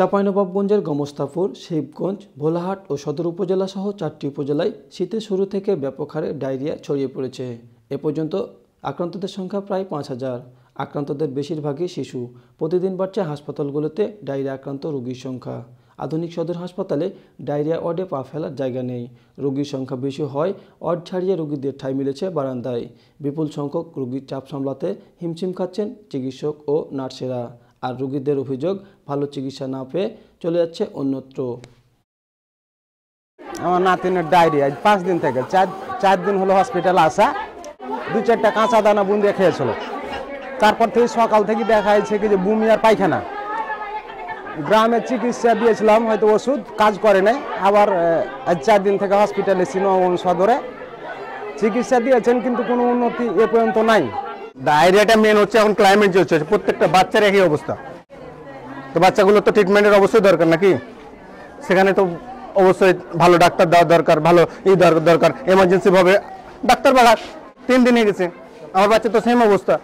চাঁপাইনবাবগঞ্জের গোমস্তাপুর, শিবগঞ্জ, ভোলাহাট ও সদর উপজেলা সহ 4টি উপজেলায় শীতের শুরু থেকে ব্যাপক হারে ডায়রিয়া ছড়িয়ে পড়েছে। এ পর্যন্ত আক্রান্তদের সংখ্যা প্রায় 5,000। আক্রান্তদের বেশিরভাগই শিশু। প্রতিদিন বাড়ছে হাসপাতালগুলোতে ডায়রিয়া আক্রান্ত রোগীর সংখ্যা। আধুনিক সদর হাসপাতালে ডায়রিয়া ওয়ার্ডে পা ফেলার জায়গা নেই। রোগীর সংখ্যা বেশি হয় ওয়ার্ড ছাড়িয়ে রোগীদের ঠাঁই মিলেছে বারান্দায়। বিপুল সংখ্যক রোগীর চাপ সামলাতে হিমশিম খাচ্ছেন চিকিৎসক ও নার্সেরা। আর রোগীদের অভিযোগ, ভালো চিকিৎসা না পেয়ে চলে যাচ্ছে অন্যত্র। আমার নাতিনের ডায়রিয়া 5 দিন থেকে 4 দিন হলো হসপিটালে আসা। 2-4টা কাঁচা দানা বুন্দিয়ে খেয়েছিল। তারপর থেকে সকাল থেকে দেখা যাচ্ছে কি যে বমি আর পায়খানা। গ্রামে চিকিৎসা দিয়েছিলাম, হয়তো ওষুধ কাজ করে নাই। আবার 4 দিন থেকে হসপিটালে নবগঞ্জ সদরে চিকিৎসা দিয়েছেন, কিন্তু কোনো উন্নতি এ পর্যন্ত নাই। ডায়রিয়াটা মেন হচ্ছে এখন ক্লাইমেট যে হচ্ছে, প্রত্যেকটা বাচ্চার একই অবস্থা। তো বাচ্চাগুলো তো ট্রিটমেন্টের অবশ্যই দরকার নাকি, সেখানে তো অবশ্যই ভালো ডাক্তার দেওয়া দরকার, ভালো দরকার। এমার্জেন্সি ভাবে ডাক্তার বাড়া 3 দিন হয়ে গেছে, আমার বাচ্চা তো সেম অবস্থা।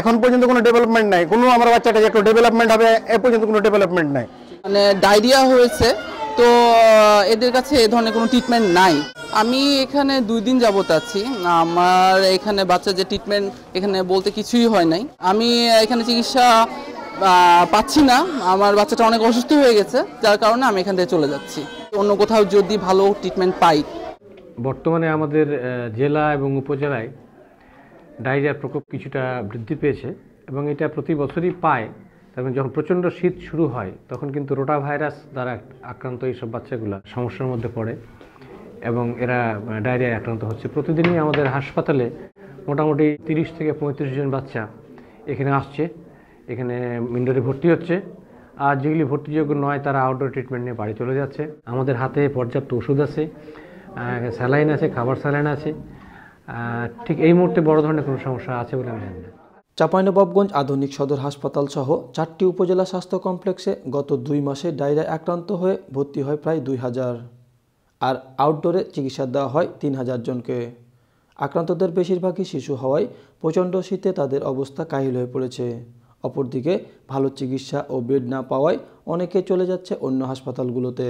এখন পর্যন্ত কোনো ডেভেলপমেন্ট নাই, কোনো আমার বাচ্চাটা একটু ডেভেলপমেন্ট হবে এ পর্যন্ত কোনো ডেভেলপমেন্ট নাই। মানে ডায়রিয়া হয়েছে, তো এদের কাছে এ ধরনের কোনো ট্রিটমেন্ট নাই। আমি এখানে 2 দিন যাবত আছি। আমার এখানে বাচ্চা যে ট্রিটমেন্ট এখানে বলতে কিছুই হয় নাই। আমি এখানে চিকিৎসা পাচ্ছি না, আমার বাচ্চাটা অনেক অসুস্থ হয়ে গেছে, যার কারণে আমি এখান থেকে চলে যাচ্ছি। অন্য কোথাও যদি ভালো ট্রিটমেন্ট পাই। বর্তমানে আমাদের জেলা এবং উপজেলায় ডায়রিয়ার প্রকোপ কিছুটা বৃদ্ধি পেয়েছে এবং এটা প্রতি বছরই পায়। তখন যখন প্রচণ্ড শীত শুরু হয় তখন কিন্তু রোটা ভাইরাস দ্বারা আক্রান্ত এইসব বাচ্চাগুলো সমস্যার মধ্যে পড়ে এবং এরা ডায়রিয়ায় আক্রান্ত হচ্ছে। প্রতিদিনই আমাদের হাসপাতালে মোটামুটি 30 থেকে 35 জন বাচ্চা এখানে আসছে, এখানে ইনডোরে ভর্তি হচ্ছে। আর যেগুলি ভর্তিযোগ্য নয় তারা আউটডোর ট্রিটমেন্ট নিয়ে বাড়ি চলে যাচ্ছে। আমাদের হাতে পর্যাপ্ত ওষুধ আছে, স্যালাইন আছে, খাবার স্যালাইন আছে। ঠিক এই মুহূর্তে বড় ধরনের কোনো সমস্যা আছে বলে আমি জানি না। চাঁপাইনবাবগঞ্জ আধুনিক সদর হাসপাতাল সহ 4টি উপজেলা স্বাস্থ্য কমপ্লেক্সে গত 2 মাসে ডায়রিয়ায় আক্রান্ত হয়ে ভর্তি হয় প্রায় 2,000। আর আউটডোরে চিকিৎসা দেওয়া হয় 3,000 জনকে। আক্রান্তদের বেশিরভাগই শিশু হওয়ায় প্রচণ্ড শীতে তাদের অবস্থা কাহিল হয়ে পড়েছে। অপরদিকে ভালো চিকিৎসা ও বেড না পাওয়ায় অনেকে চলে যাচ্ছে অন্য হাসপাতালগুলোতে।